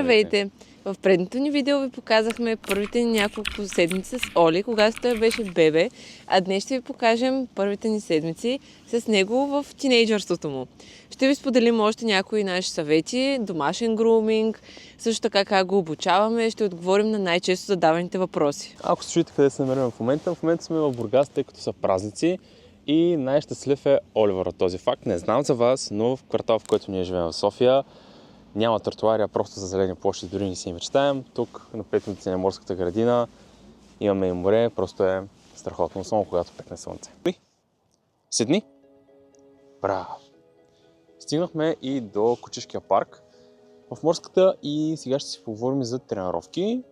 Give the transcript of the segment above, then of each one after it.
Здравейте! В предното ни видео ви показахме първите ни няколко седмици с Оли, когато той беше бебе, а днес ще ви покажем първите ни седмици с него в тинейджърството му. Ще ви споделим още някои наши съвети, домашен груминг, също така как го обучаваме, ще отговорим на най-често задаваните въпроси. Ако се чуете къде се намираме в момента сме в Бургас, тъй като са празници и най-щастлив е Оливър от този факт. Не знам за вас, но в квартал, в който ние живеем в София, няма тротуари, а просто за зелени площи, дори не си мечтаем. Тук на 5 минути на морската градина имаме и море, просто е страхотно, само когато пекне слънце. Седни! Браво! Стигнахме и до Кучешкия парк в морската и сега ще си поговорим за тренировки.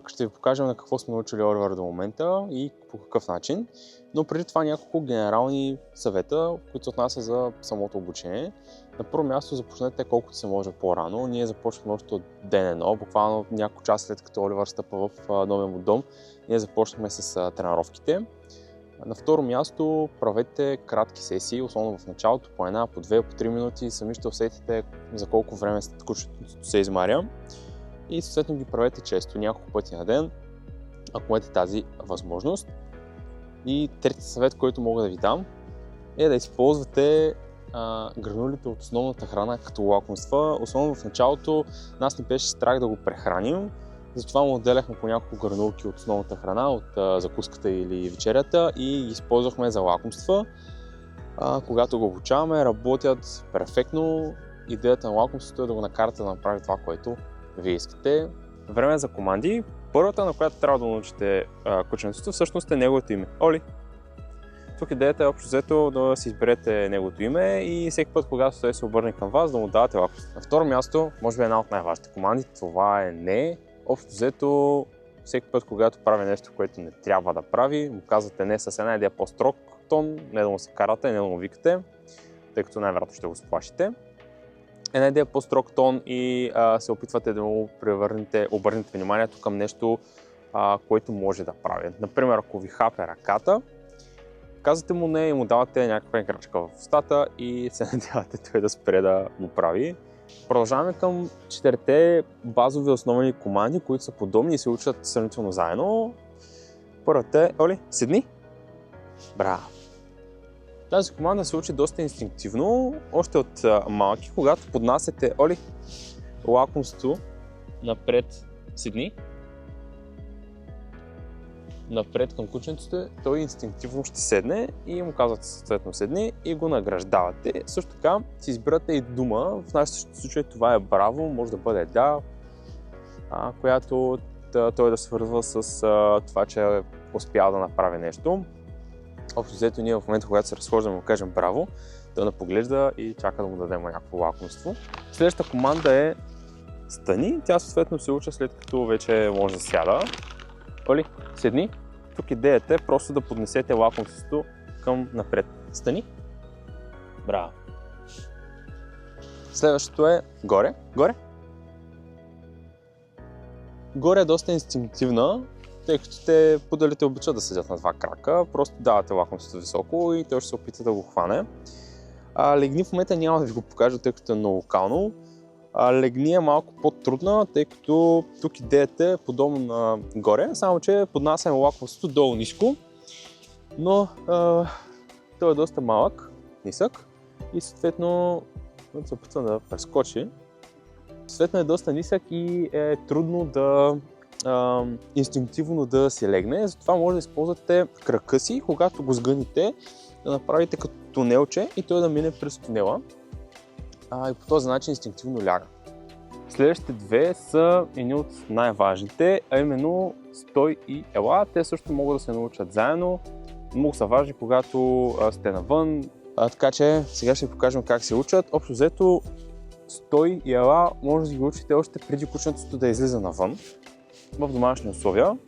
Ще ви покажем на какво сме научили Оливър до момента и по какъв начин. Но преди това няколко генерални съвета, които се отнася за самото обучение. На първо място започнете колкото се може по-рано. Ние започваме още от ден едно, буквално няколко часа след като Оливър стъпа в новия му дом. Ние започнахме с тренировките. На второ място правете кратки сесии, особено в началото, по една, по две, по 3 минути. Сами ще усетите за колко време кучето се измаря. И съответно ги правете често, няколко пъти на ден, ако имате тази възможност. И трети съвет, който мога да ви дам, е да използвате гранулите от основната храна като лакомства. Особено в началото нас не беше страх да го прехраним, затова му отделяхме по няколко гранулки от основната храна, от закуската или вечерята и ги използвахме за лакомства. Когато го обучаваме, работят перфектно. Идеята на лакомството е да го накарате да направи това, което вие искате. Време за команди. Първата, на която трябва да научите кученцето, всъщност е неговото име. Оли! Тук идеята е общо взето да си изберете неговото име и всеки път, когато той се обърне към вас, да му давате лакомство. На второ място, може би една от най-важните команди, това е не. Общо взето, всеки път, когато прави нещо, което не трябва да прави, му казвате не с една идея по-строг тон, не да му се карате, не да му викате, тъй като най-вероятно ще го сплашите. Една идея по-строг тон и се опитвате да му обърнете вниманието към нещо, което може да прави. Например, ако ви хапе ръката, казвате му не и му давате някаква играчка в устата и се надявате той да спре да го прави. Продължаваме към 4 базови основни команди, които са подобни и се учат сравнително заедно. Първата е, Оли, седни! Браво! Тази команда се учи доста инстинктивно, още от малки, когато поднасяте, Оли, лакомство напред, седни, напред към кученцето, той инстинктивно ще седне и му казвате съответно седни и го награждавате. Също така си избирате и дума, в нашия случай това е браво, може да бъде да, която той да свързва с това, че е успял да направи нещо. Общо взето ние в момента, когато се разхождаме, му кажем браво, той да поглежда и чака да му дадем някакво лакомство. Следващата команда е стани. Тя съответно се учи след като вече може да сяда. Оли, седни. Тук идеята е просто да поднесете лакомството към напред. Стани. Браво. Следващото е горе. Горе. Горе е доста инстинктивна, тъй като те поделите обичат да седят на 2 крака, просто давате лакомството високо и той ще се опита да го хване. Легни в момента няма да ви го покажа, тъй като е много локално. Легни е малко по-трудна, тъй като тук идеята е подобно на горе, само че поднасяме лакомството долу-ниско, но той е доста малък, нисък и съответно се опитва да прескочи. Съответно е доста нисък и е трудно да инстинктивно да си легне, затова може да използвате крака си, когато го сгъните, да направите като тунелче и той да мине през тунела и по този начин инстинктивно ляга. Следващите 2 са едни от най-важните, а именно стой и ела. Те също могат да се научат заедно, много са важни, когато сте навън, така че сега ще ви покажем как се учат. Общо взето стой и ела може да ги учите още преди кученцето да излиза навън в домашни условия.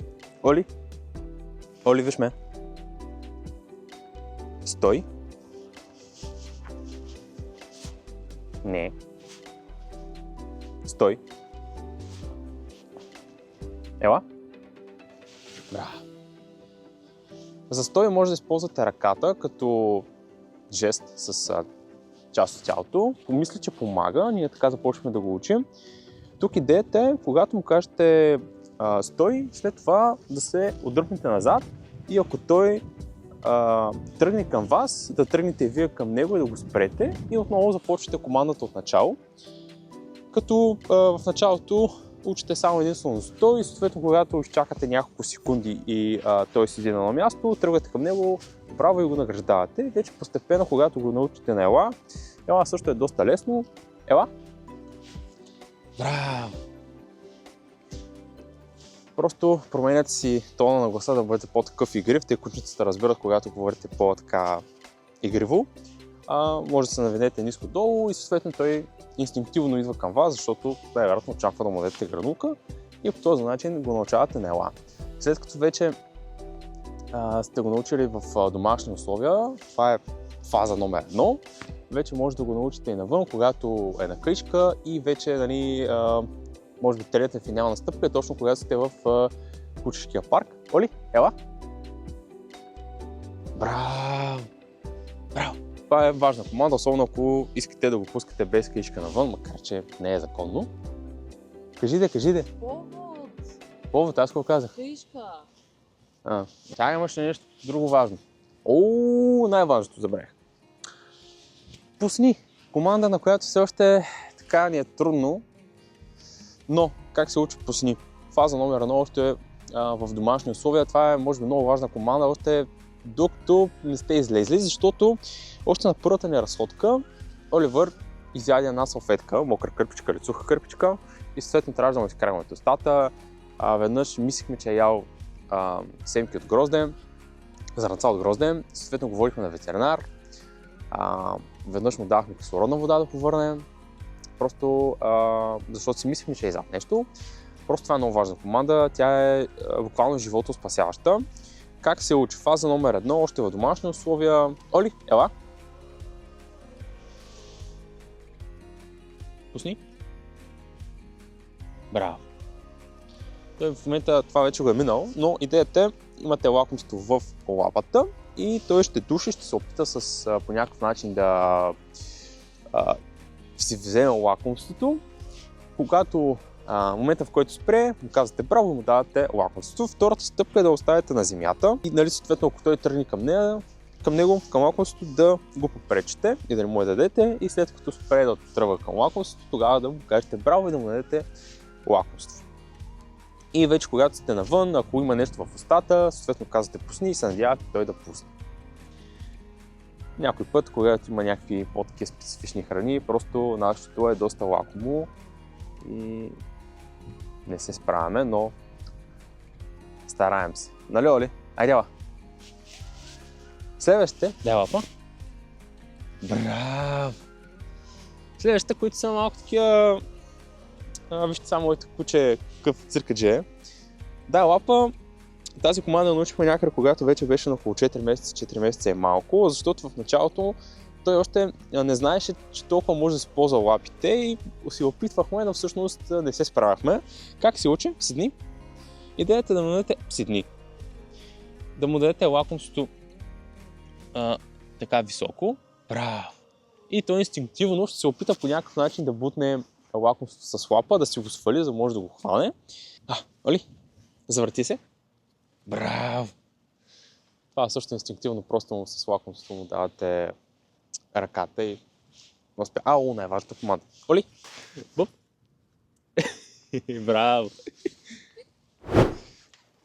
Оли, Оли, виж ме. Стой. Не. Стой. Ела. Браво. За стой може да използвате ръката като жест с част от тялото. Помисля, че помага. Ние така започваме да го учим. тук идеята е, когато му кажете стой, след това да се отдръпнете назад и ако той тръгне към вас, да тръгнете и вие към него и да го спрете и отново започвате командата от начало. Като в началото учите само единствено стой и съответно когато изчакате няколко секунди и той седи на едно място, тръгвате към него право и го награждавате. Вече постепенно, когато го научите на ела, ела също е доста лесно. Ела. Браво! Просто променяте си тона на гласа да бъдете по-такъв игрив, тъй кученцата разбират, когато говорите по-така игриво. Може да се наведете ниско-долу и съответно той инстинктивно идва към вас, защото най-вероятно очаква да му дадете гранулка и по този начин го научавате на ела. След като вече сте го научили в домашни условия, това е фаза номер 1, вече може да го научите и навън, когато е на къщка и вече може би третата финална стъпка е точно когато сте в кучешкия парк. Оли, ела! Браво! Браво! Това е важна команда, особено ако искате да го пускате без книжка навън, макар че не е законно. Кажи. Повод! Повод, аз го казах. Книжка! Тя имаше нещо друго важно. Най-важното забравих. Пусни! Команда, на която все още така ни е трудно, но как се учи пусни? Фаза номер 1 още е в домашни условия. Това е може би много важна команда, още докато не сте излезли, защото още на първата ни разходка Оливър изяде една салфетка, мокра кърпичка или суха кърпичка и съответно трябваше да му изкараме от устата. Веднъж мислихме, че е ял семки от грозде, зърнца от грозде, съответно го водихме на ветеринар. Веднъж му давахме кислородна вода да повърне, просто защото си мислихме, че е изял нещо. Просто това е много важна команда, тя е буквално живото спасяваща. Как се учи? Фаза номер 1, още в домашни условия. Оли, ела! Пусни. Браво! Той в момента това вече го е минало, но идеята е, имате лакомство в лапата и той ще души, ще се опита по някакъв начин да си вземе лакомството. Когато момента, в който спре, му казвате браво и му давате лакомството. Втората стъпка е да оставите на земята и съответно, ако той тръгне към лакомството, да го попречите и да не му я дадете и след като спре да тръгва към лакомството, тогава да му кажете браво и да му дадете лакомство. И вече когато сте навън, ако има нещо в устата, съответно казвате пусни и се надявате той да пусне. Някой път, когато има някакви по-такива специфични храни, просто нашето е доста лакомо и не се справяме, но стараем се. Нали, Оли? Айде, ела! Следващите, дай лапа. Браво! Следващите, които са малко такива... вижте само моето куче, какъв циркадже е. Дай лапа. Тази команда научихме някъде, когато вече беше на около 4 месеца. 4 месеца е малко, защото в началото той още не знаеше, че толкова може да се ползва лапите и си опитвахме, но всъщност не се справяхме. Как се учи? Седни. Идеята е да му дадете седни. Да му дадете лакомството така високо. Браво! И той инстинктивно ще се опита по някакъв начин да бутне лакомството с лапа, да си го свали, за да може да го хване. Оли, завърти се. Браво! Това също инстинктивно, просто му с лакомството му давате ръката и успя. Най-важната команда. Оли! Бъп! Браво!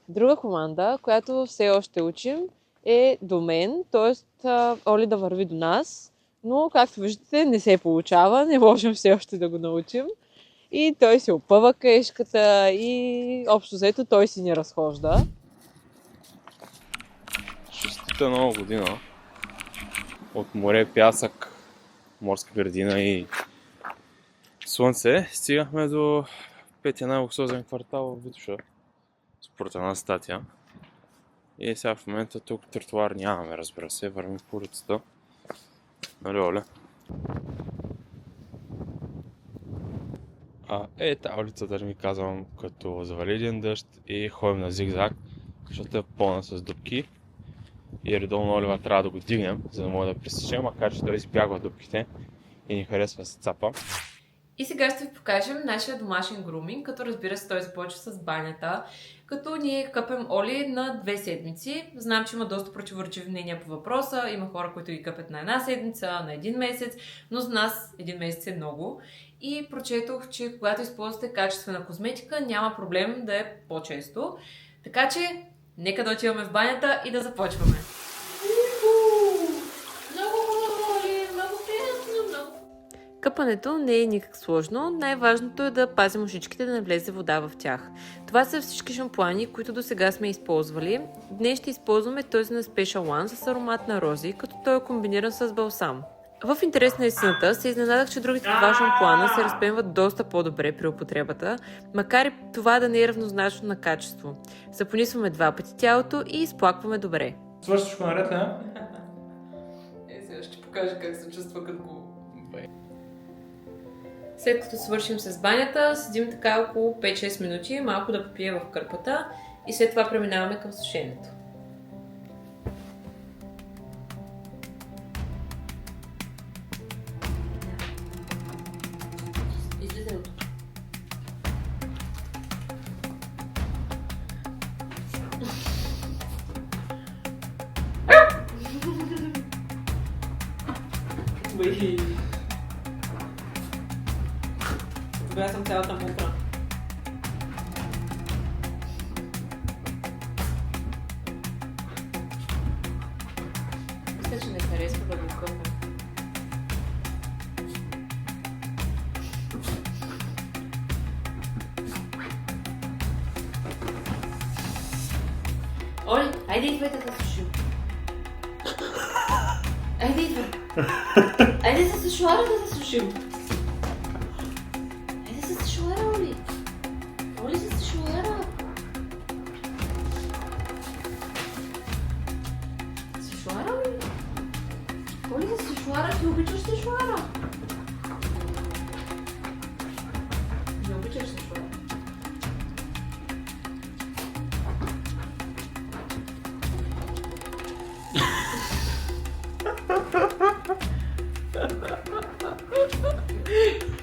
Друга команда, която все още учим, е до мен, т.е. Оли да върви до нас, но както виждате не се получава, не можем все още да го научим. И той си опъва каешката и общо взето той си ни разхожда. Честита нова година от море, пясък, морска градина и слънце. Стигнахме до петия най-луксозен квартал в Витоша, според една статия. И сега в момента тук тротуар нямаме, разбира се, вървим по улицата. Нали, Оля? Тази улица, да ми казвам, като завали един дъжд и ходим на зигзаг, защото е пълна с дупки. И редовно Оливър трябва да го дигнем, за да може да пресечем, макар че той избягва дупките и ни харесва да се цапа. И сега ще ви покажем нашия домашен груминг, като разбира се той започва с банята, като ние къпем Оли на 2 седмици. Знам, че има доста противоречиви мнения по въпроса, има хора, които ги къпят на 1 седмица, на 1 месец, но за нас 1 месец е много. И прочетох, че когато използвате качествена козметика, няма проблем да е по-често. Така че, нека да отиваме в банята и да започваме. Къпането не е никак сложно, най-важното е да пазим ушичките да не влезе вода в тях. Това са всички шампуани, които до сега сме използвали. Днес ще използваме този на Special One с аромат на рози, като той е комбиниран с балсам. В интерес на истината се изненадах, че другите два шампуана се разпенват доста по-добре при употребата, макар и това да не е равнозначно на качество. Запонисваме 2 пъти тялото и изплакваме добре. Свърши всичко наред, не? Сега ще покажа как се чувства като го... След като свършим с банята, седим така около 5-6 минути, малко да попие в кърпата и след това преминаваме към сушенето. Излизай от тук. Сега съм цялата мокра. Мисля, че не харесва да го къпам. Оли, айде идвайте да сушим. Айде идва. Айде с сушуара да сушим. Оли с сушуара. Сушуара ли? Оли с сушуара, ти обичаш сушуара? Не обичаш сушуара?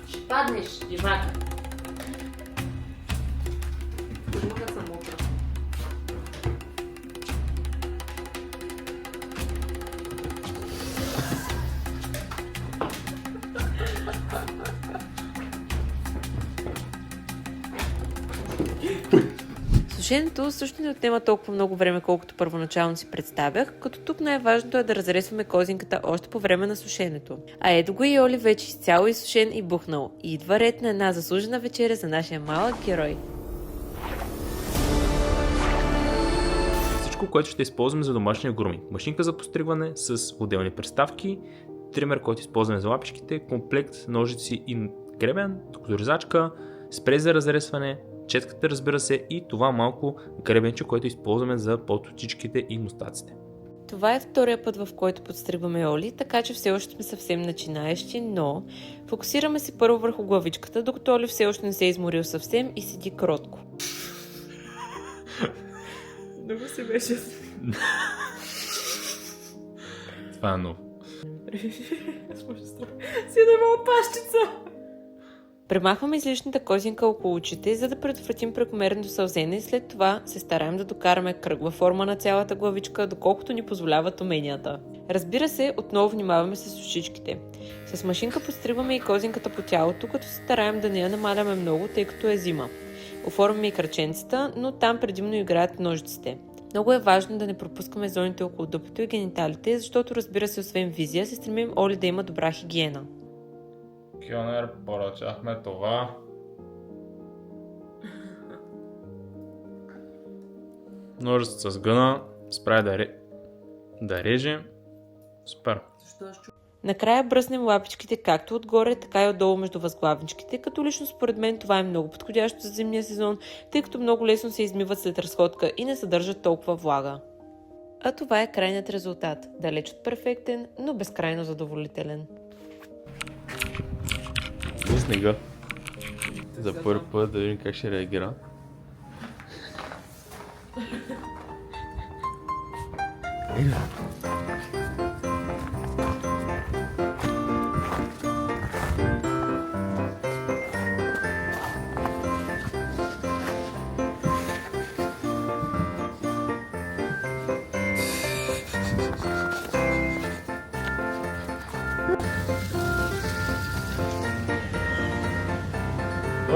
Ще паднеш, дивака. Мокра съм мокра. Сушенето също не отнема толкова много време, колкото първоначално си представях, като тук най-важното е да разресваме козинката още по време на сушенето. А ето го и Оли вече изцяло изсушен и бухнал. И идва ред на една заслужена вечеря за нашия малък герой. Всичко, което ще използваме за домашния груминг. Машинка за постригване с отделни приставки, тример, който използваме за лапичките, комплект ножици и гребен, токторизачка, спрей за разресване, четката, разбира се, и това малко гребенче, което използваме за под очичките и мустаците. Това е втория път, в който подстригваме Оли, така че все още сме съвсем начинаещи, но фокусираме се първо върху главичката, докато Оли все още не се е изморил съвсем и седи кротко. Много се беше. Това е ново. Си да има пащица! Премахваме излишната козинка около очите, за да предотвратим прекомерното сълзене и след това се стараем да докараме кръгла форма на цялата главичка, доколкото ни позволяват уменията. Разбира се, отново внимаваме с ушичките. С машинка подстригваме и козинката по тялото, като се стараем да не я намаляме много, тъй като е зима. Оформяме и краченцата, но там предимно играят ножиците. Много е важно да не пропускаме зоните около дупето и гениталите, защото разбира се, освен визия, се стремим Оли да има добра хигиена. Кьонер, поръчахме това. Ножица с гъна, спрай да реже. Супер. Накрая бръснем лапичките както отгоре, така и отдолу между възглавничките, като лично според мен това е много подходящо за зимния сезон, тъй като много лесно се измиват след разходка и не съдържат толкова влага. А това е крайният резултат. Далеч от перфектен, но безкрайно задоволителен. И снега. За първи път да видим как ще реагира.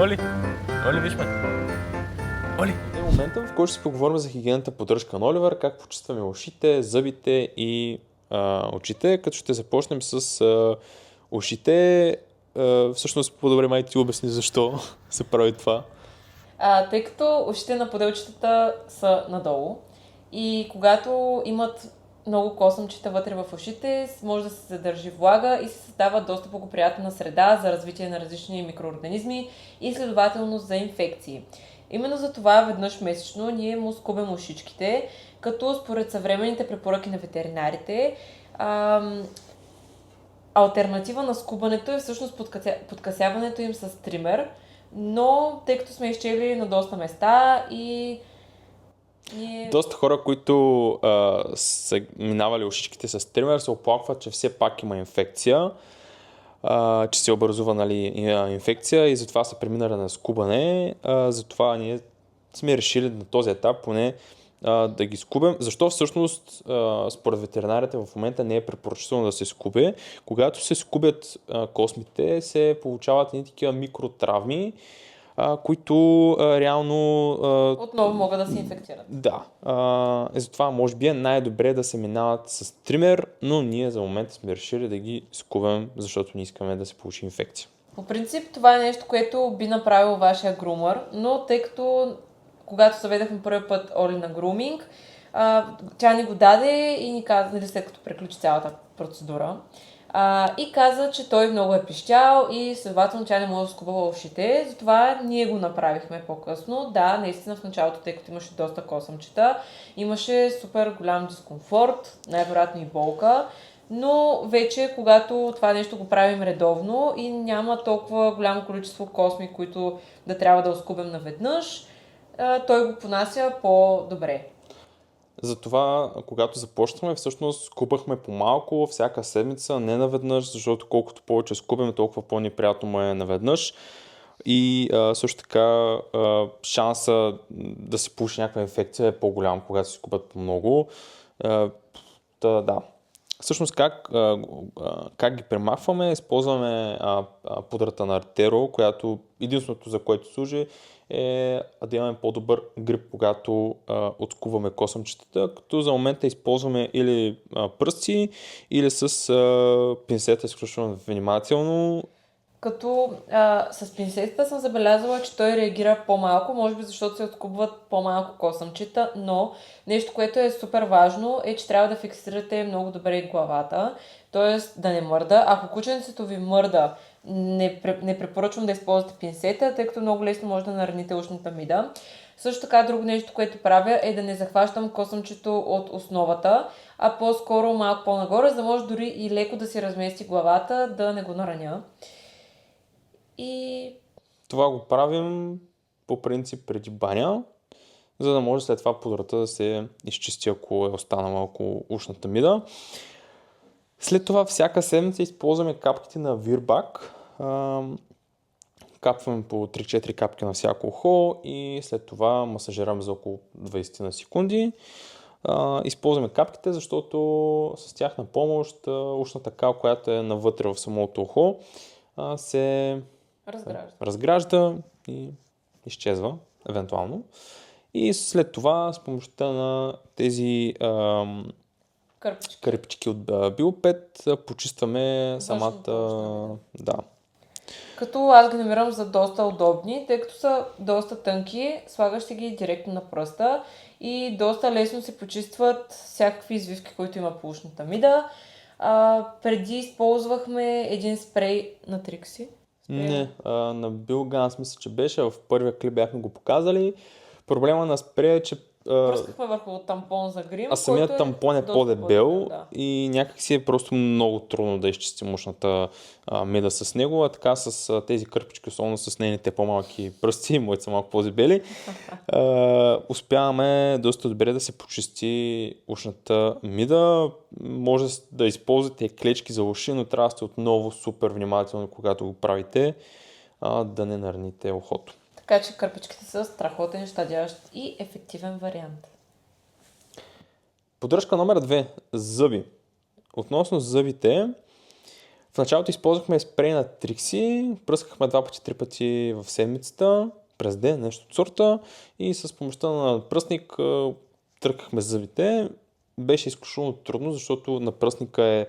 Оли! Оли, виж ме! Оли! Е момента, в който ще си поговорим за хигиената поддръжка на Оливър, как почистваме ушите, зъбите и очите, като ще започнем с ушите. Всъщност, по-добре май ти обясни защо се прави това. Тъй като ушите на поделчетата са надолу и когато имат много косъмчета вътре в ушите, може да се задържи влага и се създава доста благоприятна среда за развитие на различни микроорганизми и следователно за инфекции. Именно за това веднъж месечно ние му скубем ушичките, като според съвременните препоръки на ветеринарите, алтернатива на скубането е всъщност подкъсяването им с тример, но тъй като сме изчели на доста места и ние... Доста хора, които са минавали ушичките с тример, се оплакват, че все пак има инфекция, че се образува, нали, инфекция и затова са преминали на скубане. Затова ние сме решили на този етап поне да ги скубем. Защо всъщност според ветеринарите в момента не е препоръчително да се скубе? Когато се скубят космите, се получават едни такива микротравми, които реално... Отново могат да се инфектират. Да. Затова може би е най-добре да се минават с тример, но ние за момента сме решили да ги скубем, защото не искаме да се получи инфекция. По принцип това е нещо, което би направил вашия грумър, но тъй като когато заведахме първи път Оли на груминг, тя ни го даде и ни каза, нали, след като приключи цялата процедура, и каза, че той много е пищял и следователно тя не може да скубава ушите, затова ние го направихме по-късно. Да, наистина в началото, тъй като имаше доста косъмчета, имаше супер голям дискомфорт, най-вероятно и болка, но вече когато това нещо го правим редовно и няма толкова голямо количество косми, които да трябва да оскубем наведнъж, той го понася по-добре. Затова, когато започнахме, всъщност скубахме по-малко всяка седмица, не наведнъж, защото колкото повече скубим, толкова по-неприятно му е наведнъж. И също така шанса да се получи някаква инфекция е по-голям, когато се скубят по-много. Да. Всъщност как ги премахваме? Използваме пудрата на Артеро, която единственото за което служи е да имаме по-добър грип, когато отскуваме косъмчетата, като за момента използваме или пръсти, или с пинцета, изключително внимателно. Като с пинцетата съм забелязала, че той реагира по-малко, може би защото се откубват по-малко косъмчета, но нещо, което е супер важно, е, че трябва да фиксирате много добре главата, т.е. да не мърда. Ако кученцето ви мърда, не препоръчвам да използвате пинцета, тъй като много лесно може да нараните ушната мида. Също така, друго нещо, което правя, е да не захващам косъмчето от основата, а по-скоро малко по-нагоре, за да може дори и леко да си размести главата, да не го нараня. И това го правим по принцип преди баня, за да може след това пудрата да се изчисти, ако е останала около ушната мида. След това всяка седмица използваме капките на Вирбак. Капваме по 3-4 капки на всяко ухо и след това масажираме за около 20 на секунди. Използваме капките, защото с тях на помощ ушната кал, която е навътре в самото ухо, се разгражда и изчезва, евентуално. И след това с помощта на тези кърпички от Биопет почистваме самата... Да. Като аз ги намирам за доста удобни, тъй като са доста тънки, слагаш си ги директно на пръста и доста лесно се почистват всякакви извивки, които има по ушната мида. Преди използвахме един спрей на Трикси. Не, на Билганс мисля, че беше. В първия клип бяхме го показали. Проблема на спрея е, че пръскахме върху тампон за грим. А самият тампон е по-дебел да. И някакси е просто много трудно да изчистим ушната мида с него, а така с тези кърпички, особено с нейните по-малки пръсти, моите са малко по-дебели, успяваме доста добре да се почисти ушната мида. Може да използвате клечки за уши, но трябва да сте отново супер внимателни, когато го правите, да не нараните ухото. Така че кърпичките са страхотен, щадящ и ефективен вариант. Поддръжка номер 2. Зъби. Относно зъбите, В началото използвахме спрей на Трикси, пръскахме 2 пъти, 3 пъти в седмицата, през ден, нещо от сорта и с помощта на пръстник тръкахме зъбите. Беше изключително трудно, защото напръсника е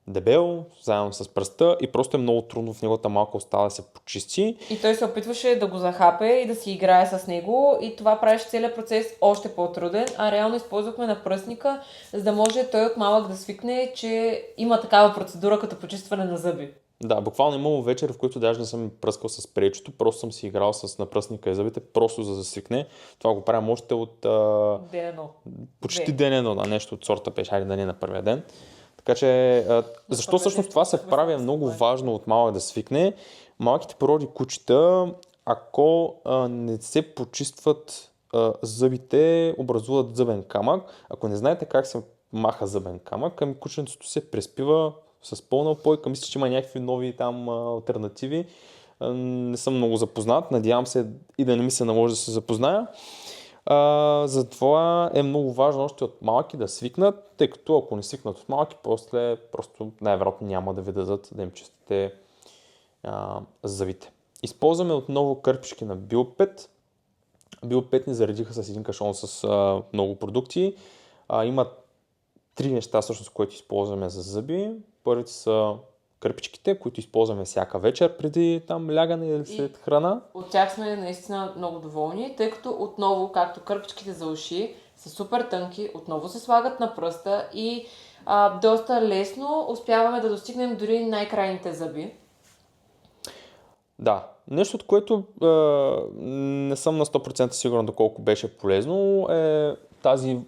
дебел, заедно с пръста и просто е много трудно в неговата малка уста да се почисти. И той се опитваше да го захапе и да си играе с него и това правеше целият процес още по-труден, а реално използвахме напръсника, за да може той от малък да свикне, че има такава процедура като почистване на зъби. Да, буквално имало вечер, в които даже не съм пръскал с пречето, просто съм си играл с напръсника и зъбите, просто за да свикне. Това го правим още от Ден едно. почти ден едно, да, нещо от сорта беше, хайде да не на първия ден. Така че, защо всъщност това се прави е много важно от малък да свикне. Малките породи кучета, ако не се почистват зъбите, образуват зъбен камък. Ако не знаете как се маха зъбен камък, ами кученцето се преспива с пълна опойка. Мисля, че има някакви нови там алтернативи. Не съм много запознат. Надявам се и да не ми се наложи да се запозная. Затова е много важно още от малки да свикнат, тъй като ако не свикнат от малки, после просто най-вероятно няма да ви дадат да им чистите зъбите. Използваме отново кърпички на Билпет. Билпет ни заредиха с един кашон с много продукти. Има 3 неща, всъщност, които използваме за зъби. Първите са кърпичките, които използваме всяка вечер преди там лягане или след храна. От тях сме наистина много доволни, тъй като отново, както кърпичките за уши, са супер тънки, отново се слагат на пръста и доста лесно успяваме да достигнем дори най-крайните зъби. Да, нещо, от което не съм на 100% сигурен доколко беше полезно, е тази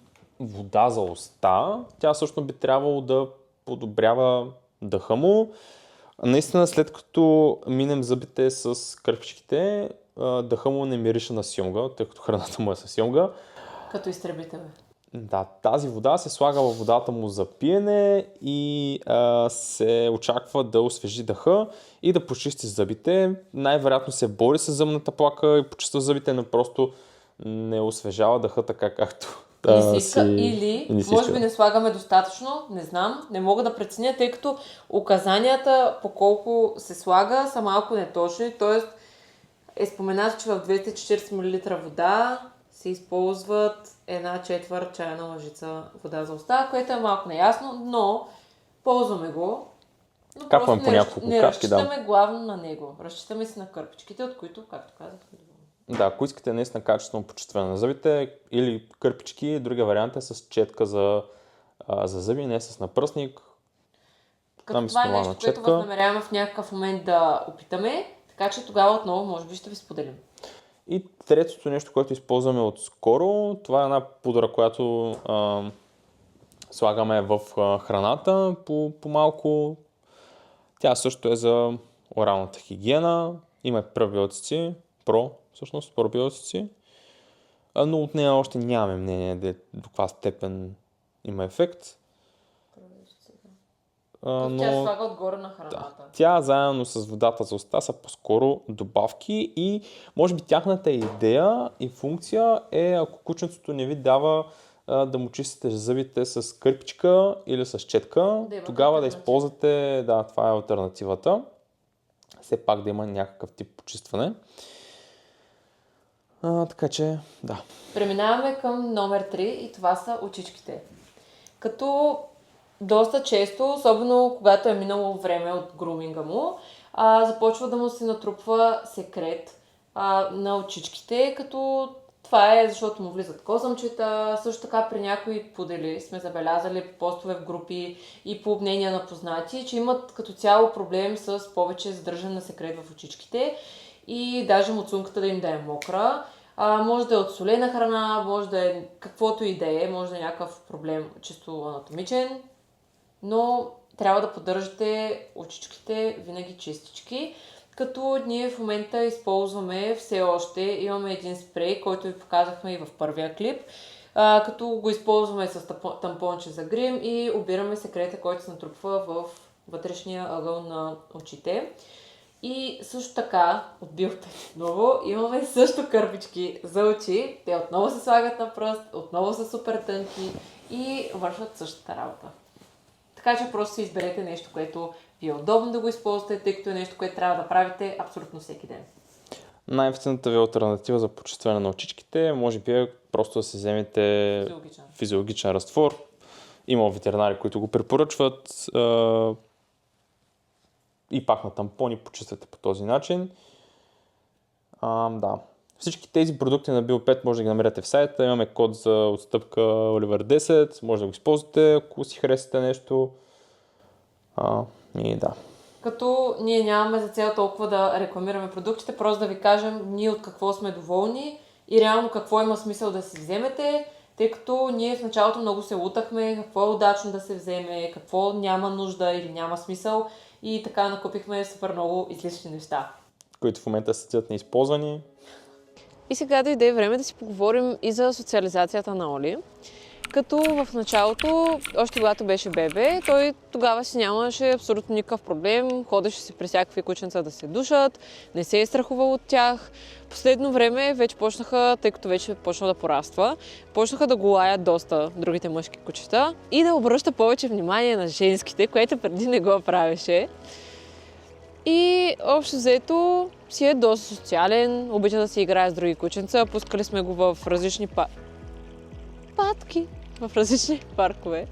вода за уста. Тя всъщност би трябвало да подобрява дъха му. Наистина, след като минем зъбите с кърпичките, дъха му не мирише на сьомга, тъй като храната му е със сьомга. Като изтребител. Да, тази вода се слага във водата му за пиене и се очаква да освежи дъха и да почисти зъбите. Най-вероятно се бори с зъбната плака и почиства зъбите, но просто не освежава дъха така, както Не се иска, или може би не слагаме достатъчно, не знам, не мога да преценя, тъй като указанията по колко се слага са малко неточни, т.е. е споменато, че в 240 мл вода се използват 1/4 чайна лъжица вода за уста, което е малко неясно, но ползваме го. Но капваме по няколко не капки, разчитаме главно на него. Разчитаме си на кърпичките, от които, както казах, да, ако искате наистина качествено почистване на зъбите или кърпички, другия вариант е с четка за зъби, не с напръсник. Като това е нещо, което възнамеряваме в някакъв момент да опитаме, така че тогава отново може би ще ви споделим. И третото нещо, което използваме отскоро, това е една пудра, която слагаме в храната по малко. Тя също е за оралната хигиена, има пребиотици, пробиотици, но от нея още нямаме мнение до каква степен има ефект. Но тя се слага отгоре на храната. Да, тя заедно с водата за уста са по-скоро добавки и може би тяхната идея и функция е, ако кученцето не ви дава да му чистите зъбите с кърпичка или с четка, тогава да използвате, да, това е алтернативата. Все пак да има някакъв тип почистване. Така че, да. Преминаваме към номер 3 и това са очичките. Като доста често, особено когато е минало време от груминга му, започва да му се натрупва секрет на очичките, като това е защото му влизат козъмчета. Също така при някои подели сме забелязали по постове в групи и по мнения на познати, че имат като цяло проблем с повече задържане на секрет в очичките и даже муцунката да им да е мокра. Може да е от солена храна, може да е каквото и да е, може да е някакъв проблем чисто анатомичен, но трябва да поддържате очичките винаги чистички. Като ние в момента използваме все още, имаме един спрей, който ви показахме и в първия клип, като го използваме с тампонче за грим и обираме секрета, който се натрупва в вътрешния ъгъл на очите. И също така, от Билпет отново, имаме също кърпички за очи. Те отново се слагат на пръст, отново са супер тънки и вършат същата работа. Така че просто си изберете нещо, което ви е удобно да го използвате, тъй като е нещо, което трябва да правите абсолютно всеки ден. Най-ефтината ви алтернатива за почистване на очичките може би е просто да си вземете физиологичен разтвор. Има ветеринари, които го препоръчват и пак на тампони почиствате по този начин. Да. Всички тези продукти на Bio5 може да ги намерите в сайта. Имаме код за отстъпка Oliver10. Може да го използвате, ако си харесате нещо. И да. Като ние нямаме за цел толкова да рекламираме продуктите, просто да ви кажем ние от какво сме доволни и реално какво има смисъл да си вземете, тъй като ние в началото много се лутахме, какво е удачно да се вземе, какво няма нужда или няма смисъл и така накупихме супер много излишни неща. Които в момента седят неизползвани. И сега дойде време да си поговорим и за социализацията на Оли. Като в началото, още когато беше бебе, той тогава си нямаше абсолютно никакъв проблем. Ходеше си при всякакви кученца да се душат, не се е страхувал от тях. Последно време вече почнаха, тъй като вече почна да пораства, почнаха да го лаят доста другите мъжки кучета и да обръща повече внимание на женските, което преди не го правеше. И общо взето си е доста социален, обича да си играе с други кученца. Пускали сме го в различни в различни паркове.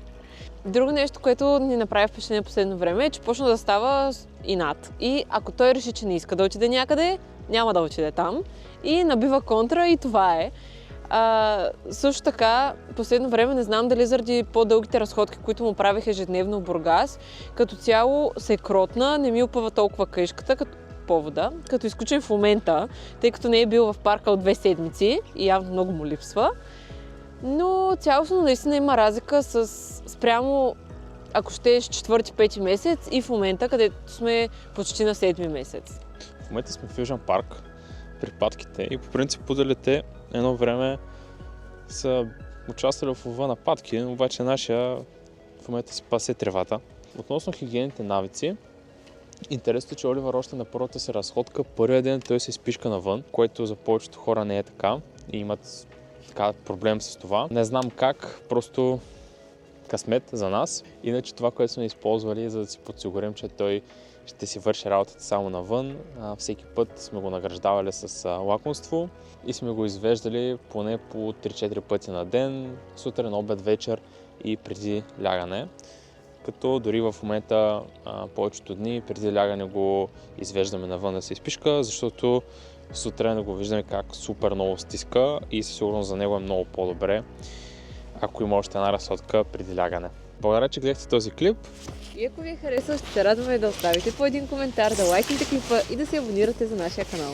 Друго нещо, което ни направи впечатление последно време е, че почна да става инат. И ако той реши, че не иска да отиде някъде, няма да отиде там. И набива контра и това е. Също така, последно време не знам дали заради по-дългите разходки, които му правих ежедневно в Бургас, като цяло се кротна, не ми опъва толкова къщката като повода, като изключим в момента, тъй като не е бил в парка от 2 седмици и явно много му липсва. Но цялостно наистина има разлика спрямо, ако щеш, 4-5 месец и в момента, където сме почти на 7 месец. В момента сме в Южен парк при патките и по принцип пуделите едно време са участвали в лова на патки, но обаче нашия в момента си пасе тревата. Относно хигиените навици, интересно е, че Оливър още на първата си разходка, първия ден той се изпишка навън, което за повечето хора не е така и имат проблем с това. Не знам как, просто късмет за нас. Иначе това, което сме използвали, за да си подсигурим, че той ще си върши работата само навън. Всеки път сме го награждавали с лакомство и сме го извеждали поне по 3-4 пъти на ден, сутрин, обед, вечер и преди лягане. Като дори в момента повечето дни преди лягане го извеждаме навън да се изпишка, защото сутрин го виждаме как супер много стиска и със сигурност за него е много по-добре, ако има още една разходка преди лягане. Благодаря, че гледахте този клип. И ако ви е харесал, ще се радваме да оставите по един коментар, да лайкнете клипа и да се абонирате за нашия канал.